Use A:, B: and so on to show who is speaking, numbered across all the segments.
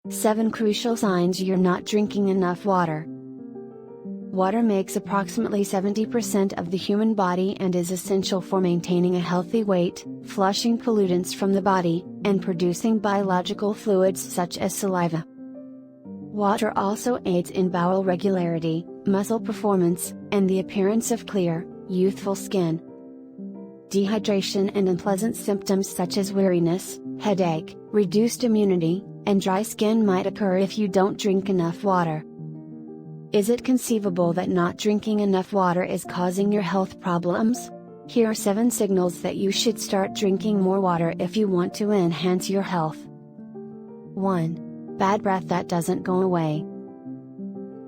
A: 7 Crucial signs you're not drinking enough water. Water makes approximately 70% of the human body and is essential for maintaining a healthy weight, flushing pollutants from the body, and producing biological fluids such as saliva. Water also aids in bowel regularity, muscle performance, and the appearance of clear, youthful skin. Dehydration and unpleasant symptoms such as weariness, headache, reduced immunity, and dry skin might occur if you don't drink enough water. Is it conceivable that not drinking enough water is causing your health problems? Here are 7 signals that you should start drinking more water if you want to enhance your health. 1. Bad breath that doesn't go away.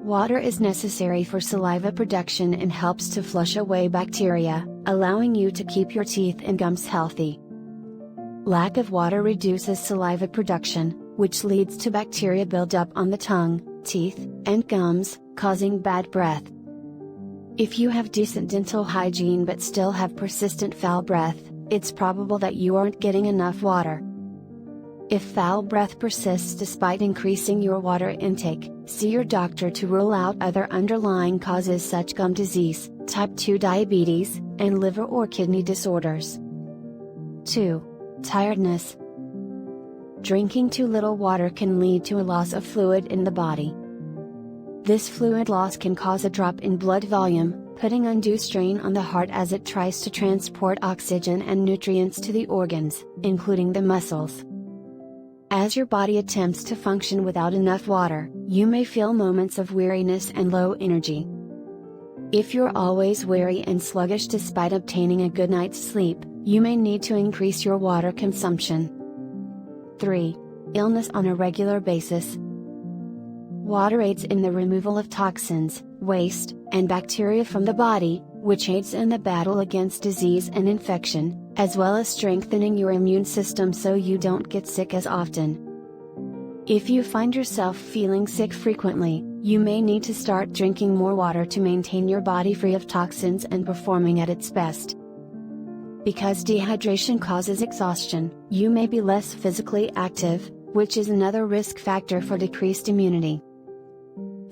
A: Water is necessary for saliva production and helps to flush away bacteria, allowing you to keep your teeth and gums healthy. Lack of water reduces saliva production, which leads to bacteria buildup on the tongue, teeth, and gums, causing bad breath. If you have decent dental hygiene but still have persistent foul breath, it's probable that you aren't getting enough water. If foul breath persists despite increasing your water intake, see your doctor to rule out other underlying causes such as gum disease, type 2 diabetes, and liver or kidney disorders. 2. Tiredness. Drinking too little water can lead to a loss of fluid in the body. This fluid loss can cause a drop in blood volume, putting undue strain on the heart as it tries to transport oxygen and nutrients to the organs, including the muscles. As your body attempts to function without enough water, you may feel moments of weariness and low energy. If you're always weary and sluggish despite obtaining a good night's sleep, you may need to increase your water consumption. 3. Illness on a regular basis. Water aids in the removal of toxins, waste, and bacteria from the body, which aids in the battle against disease and infection, as well as strengthening your immune system so you don't get sick as often. If you find yourself feeling sick frequently, you may need to start drinking more water to maintain your body free of toxins and performing at its best. Because dehydration causes exhaustion, you may be less physically active, which is another risk factor for decreased immunity.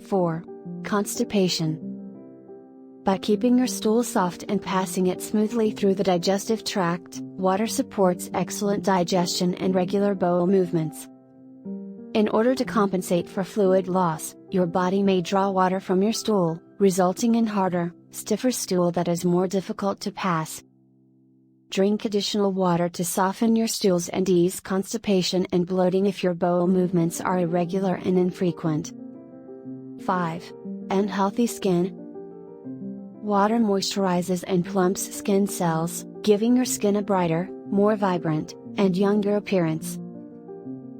A: 4. Constipation. By keeping your stool soft and passing it smoothly through the digestive tract, water supports excellent digestion and regular bowel movements. In order to compensate for fluid loss, your body may draw water from your stool, resulting in harder, stiffer stool that is more difficult to pass. Drink additional water to soften your stools and ease constipation and bloating if your bowel movements are irregular and infrequent. 5. Unhealthy skin. Water moisturizes and plumps skin cells, giving your skin a brighter, more vibrant, and younger appearance.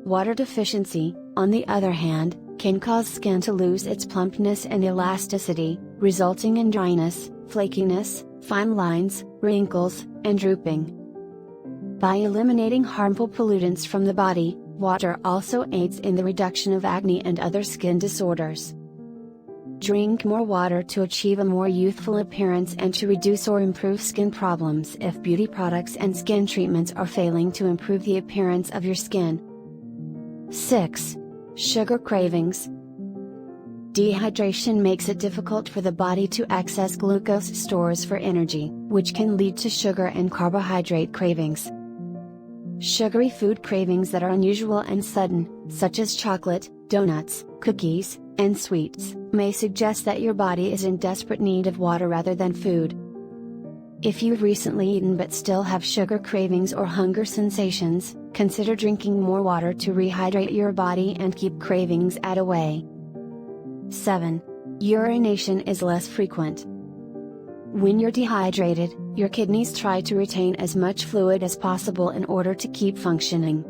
A: Water deficiency, on the other hand, can cause skin to lose its plumpness and elasticity, resulting in dryness, flakiness, fine lines, wrinkles, and drooping. By eliminating harmful pollutants from the body, water also aids in the reduction of acne and other skin disorders. Drink more water to achieve a more youthful appearance and to reduce or improve skin problems if beauty products and skin treatments are failing to improve the appearance of your skin. 6. Sugar cravings. Dehydration makes it difficult for the body to access glucose stores for energy, which can lead to sugar and carbohydrate cravings. Sugary food cravings that are unusual and sudden, such as chocolate, donuts, cookies, and sweets, may suggest that your body is in desperate need of water rather than food. If you've recently eaten but still have sugar cravings or hunger sensations, consider drinking more water to rehydrate your body and keep cravings at bay. 7. Urination is less frequent. When you're dehydrated, your kidneys try to retain as much fluid as possible in order to keep functioning.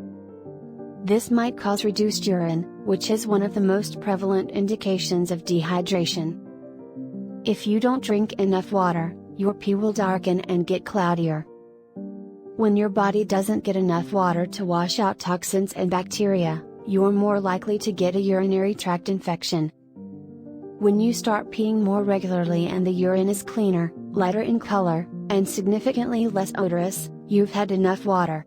A: This might cause reduced urine, which is one of the most prevalent indications of dehydration. If you don't drink enough water, your pee will darken and get cloudier. When your body doesn't get enough water to wash out toxins and bacteria, you're more likely to get a urinary tract infection. When you start peeing more regularly and the urine is cleaner, lighter in color, and significantly less odorous, you've had enough water.